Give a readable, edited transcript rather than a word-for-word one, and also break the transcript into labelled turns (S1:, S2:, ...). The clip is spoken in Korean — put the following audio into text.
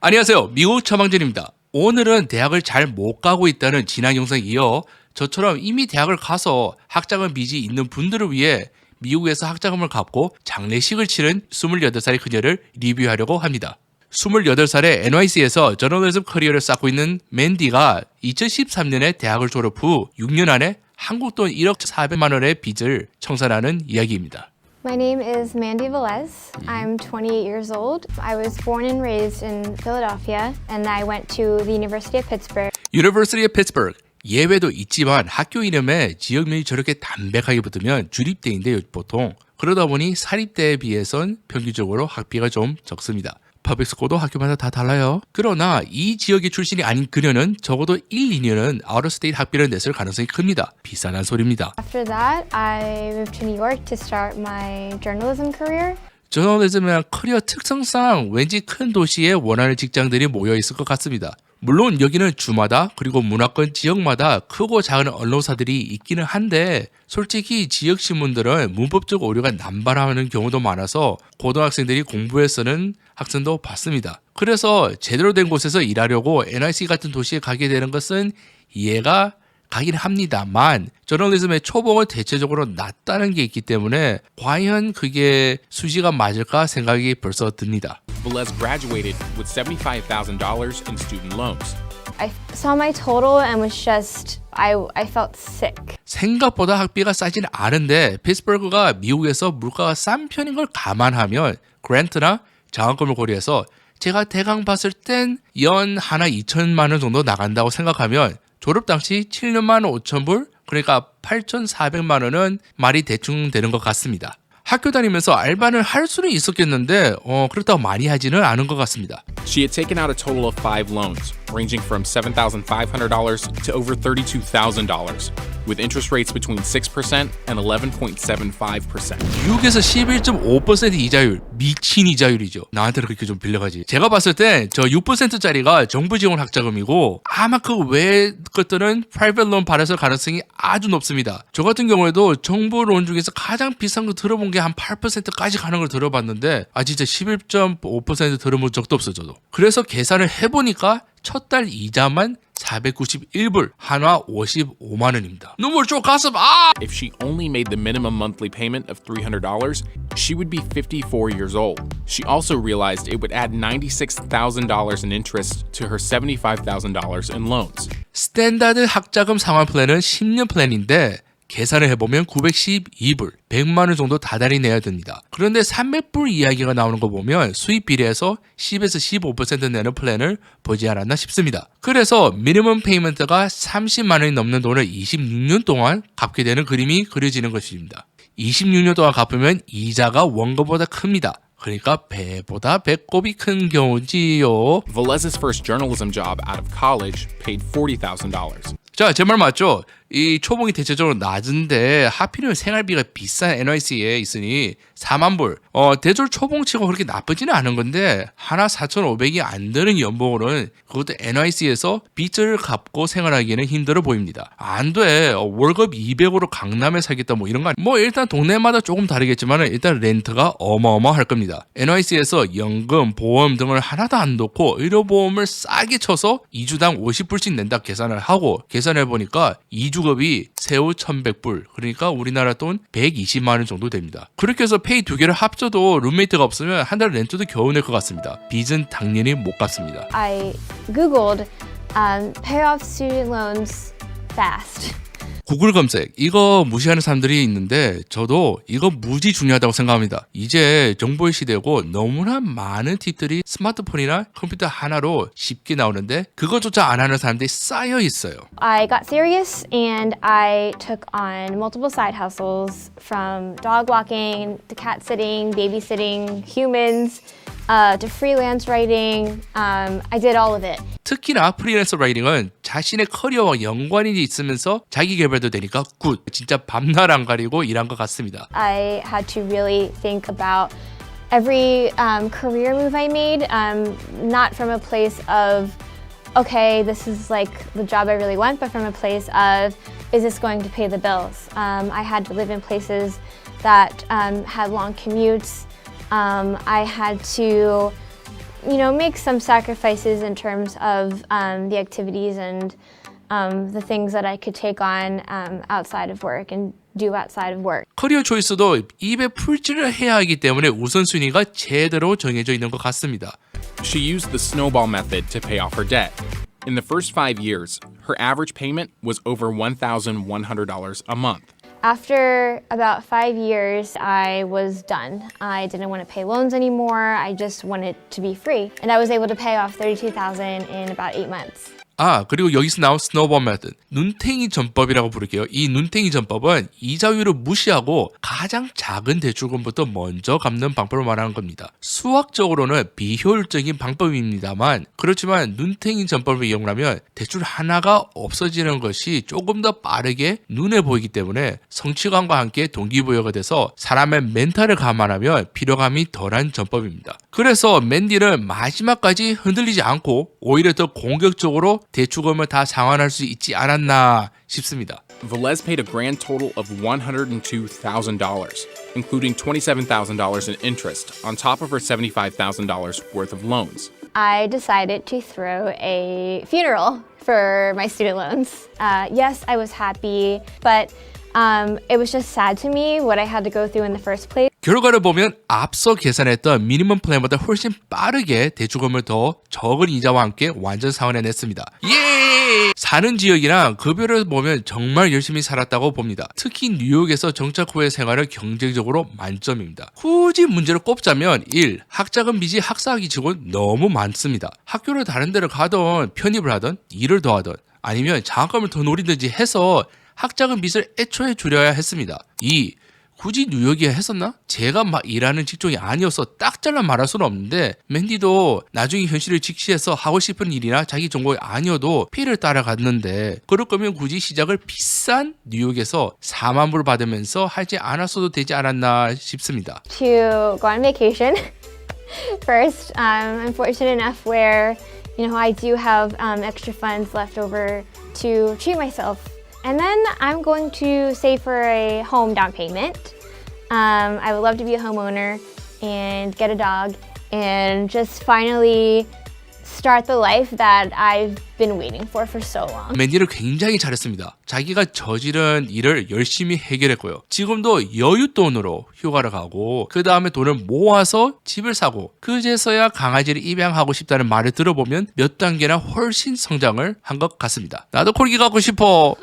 S1: 안녕하세요. 미국 처방전입니다. 오늘은 대학을 잘 못 가고 있다는 지난 영상에 이어 저처럼 이미 대학을 가서 학자금 빚이 있는 분들을 위해 미국에서 학자금을 갚고 장례식을 치른 28살의 그녀를 리뷰하려고 합니다. 28살의 NYC에서 저널리즘 커리어를 쌓고 있는 맨디가 2013년에 대학을 졸업 후 6년 안에 한국 돈 1억 400만 원의 빚을 청산하는 이야기입니다.
S2: My name is Mandy Velez. I'm 28 years old. I was born and raised in Philadelphia, and I went to the University of Pittsburgh.
S1: University of Pittsburgh. 예외도 있지만 학교 이름에 지역명이 저렇게 담백하게 붙으면 주립대인데요, 보통. 그러다 보니 사립대에 비해선 평균적으로 학비가 좀 적습니다. 퍼블릭스쿨도 학교마다 다 달라요. 그러나 이 지역의 출신이 아닌 그녀는 적어도 1, 2년은 아웃오스테이트 학비를 냈을 가능성이 큽니다. 비싼한 소리입니다.
S2: After that, I moved to New York to start my journalism career.
S1: 저널리즘이란 커리어 특성상 왠지 큰 도시에 원하는 직장들이 모여 있을 것 같습니다. 물론 여기는 주마다 그리고 문화권 지역마다 크고 작은 언론사들이 있기는 한데 솔직히 지역 신문들은 문법적 오류가 남발하는 경우도 많아서 고등학생들이 공부해 쓰는 학생도 봤습니다. 그래서 제대로 된 곳에서 일하려고 NYC 같은 도시에 가게 되는 것은 이해가 가긴 합니다만 저널리즘의 초봉은 대체적으로 낮다는 게 있기 때문에 과연 그게 수지가 맞을까 생각이 벌써 듭니다.
S3: Velez graduated with $75,000 in student loans.
S2: I saw my total and was just, I felt sick.
S1: 생각보다 학비가 싸지는 않은데 피츠버그가 미국에서 물가가 싼 편인 걸 감안하면 그랜트나 장학금을 고려해서 제가 대강 봤을 땐 연 하나 2천만 원 정도 나간다고 생각하면 졸업 당시 7년 5천 불, 그러니까 8,400만 원은 말이 대충 되는 것 같습니다. 학교 다니면서 알바는 할 수는 있었겠는데 그렇다고 많이 하지는 않은 것 같습니다.
S3: She had taken out a total of 5 loans, ranging from $7,500 to over $32,000, with interest rates between 6% and 11.75%.
S1: 6에서 11.5% 이자율, 미친 이자율이죠. 나한테는 그렇게 좀 빌려가지. 제가 봤을 때 저 6%짜리가 정부 지원 학자금이고 아마 그 외 것들은 프라이빗 론 받았을 가능성이 아주 높습니다. 저 같은 경우에도 정부 론 중에서 가장 비싼 거 들어본 게 한 8%까지 가는 걸 들어봤는데 진짜 11.5% 들어본 적도 없어 저도. 그래서 계산을 해보니까 첫 달 이자만 491불, 한화 55만 원입니다. 눈물 쪽 가슴
S3: If she only made the minimum monthly payment of $300, she would be 54 years old. She also realized it would add $96,000 in interest to her $75,000 in loans.
S1: 스탠다드 학자금 상환 플랜은 10년 플랜인데 계산을 해보면 912불, 100만 원 정도 다달이 내야 됩니다. 그런데 300불 이야기가 나오는 거 보면 수입 비례해서 10에서 15% 내는 플랜을 보지 않았나 싶습니다. 그래서 미니멈 페이먼트가 30만 원이 넘는 돈을 26년 동안 갚게 되는 그림이 그려지는 것입니다. 26년 동안 갚으면 이자가 원금보다 큽니다. 그러니까 배보다 배꼽이 큰 경우지요.
S3: Velez's first journalism job out of college paid $40,000.
S1: 자, 제 말 맞죠? 이 초봉이 대체적으로 낮은데 하필이면 생활비가 비싼 NYC에 있으니 4만 불. 대졸 초봉치고 그렇게 나쁘지는 않은 건데 하나 4,500이 안 되는 연봉으로는 그것도 NYC에서 빚을 갚고 생활하기에는 힘들어 보입니다. 안 돼. 월급 200으로 강남에 살겠다 뭐 이런 거 아니야. 일단 동네마다 조금 다르겠지만 일단 렌트가 어마어마할 겁니다. NYC에서 연금, 보험 등을 하나도 안 넣고 의료보험을 싸게 쳐서 2주당 50불씩 낸다 계산을 하고 계산해보니까 2주급이 세후 1,100불, 그러니까 우리나라 돈 120만 원 정도 됩니다. 그렇게 해서 페이 두 개를 합쳐도 룸메이트가 없으면 한 달 렌트도 겨우 낼 것 같습니다. 빚은 당연히 못 갚습니다.
S2: I Googled pay off student loans fast.
S1: 구글 검색 이거 무시하는 사람들이 있는데 저도 이거 무지 중요하다고 생각합니다. 이제 정보의 시대고 너무나 많은 팁들이 스마트폰이나 컴퓨터 하나로 쉽게 나오는데 그것조차 안 하는 사람들이 쌓여 있어요.
S2: I got serious and I took on multiple side hustles from dog walking to cat sitting, babysitting humans to freelance writing. I did all of it.
S1: 특히나 프리랜서 라이팅은 자신의 커리어와 연관이 있으면서 자기 개발도 되니까 굿. 진짜 밤낮 안 가리고 일한 것 같습니다.
S2: I had to really think about every career move I made, not from a place of, okay, this is like the job I really want, but from a place of, is this going to pay the bills? I had to live in places that had long commutes. I had to make some sacrifices in terms of the activities and the things that I could take on outside of work and do outside of work.
S1: 커리어 초이스도 입에 풀칠을 해야 하기 때문에 우선순위가 제대로 정해져 있는 것 같습니다.
S3: She used the snowball method to pay off her debt. In the first 5 years, her average payment was over $1,100 a month.
S2: After about 5 years, I was done. I didn't want to pay loans anymore. I just wanted to be free. And I was able to pay off $32,000 in about 8 months.
S1: 그리고 여기서 나온 스노우볼 메থ드, 눈탱이 전법이라고 부를게요. 이 눈탱이 전법은 이자율을 무시하고 가장 작은 대출금부터 먼저 갚는 방법을 말하는 겁니다. 수학적으로는 비효율적인 방법입니다만 그렇지만 눈탱이 전법을 이용하면 대출 하나가 없어지는 것이 조금 더 빠르게 눈에 보이기 때문에 성취감과 함께 동기부여가 돼서 사람의 멘탈을 감안하면 피로감이 덜한 전법입니다. 그래서 맨디는 마지막까지 흔들리지 않고 오히려 더 공격적으로 대출금을 다 상환할 수 있지 않았나 싶습니다.
S3: Velez paid a grand total of $102,000, including $27,000 in interest on top of her $75,000 worth of loans.
S2: I decided to throw a funeral for my student loans. Yes, I was happy, but it was just sad to me what I had to go through in the first place.
S1: 결과를 보면 앞서 계산했던 미니멈 플랜보다 훨씬 빠르게 대출금을 더 적은 이자와 함께 완전 상환해냈습니다. 예! 사는 지역이랑 급여를 보면 정말 열심히 살았다고 봅니다. 특히 뉴욕에서 정착 후의 생활은 경제적으로 만점입니다. 굳이 문제를 꼽자면 1. 학자금 빚이 학사하기 치고 너무 많습니다. 학교를 다른 데를 가던 편입을 하던 일을 더 하던 아니면 장학금을 더 노리든지 해서 학자금 빚을 애초에 줄여야 했습니다. 2. 굳이 뉴욕이야 했었나? 제가 막 일하는 직종이 아니어서 딱 잘라 말할 수는 없는데 맨디도 나중에 현실을 직시해서 하고 싶은 일이나 자기 전공이 아니어도 피를 따라갔는데 그럴 거면 굳이 시작을 비싼 뉴욕에서 4만 불 받으면서 하지 않았어도 되지 않았나 싶습니다.
S2: To go on vacation. First, I'm fortunate enough where, I do have extra funds left over to treat myself. And then I'm going to save for a home down payment. I would love to be a homeowner and get a dog and just finally start the life that I've been waiting for so long.
S1: 맨디를 굉장히 잘했습니다. 자기가 저지른 일을 열심히 해결했고요. 지금도 여윳돈으로 휴가를 가고 그 다음에 돈을 모아서 집을 사고 그제서야 강아지를 입양하고 싶다는 말을 들어보면 몇 단계나 훨씬 성장을 한 것 같습니다. 나도 콜기 갖고 싶어.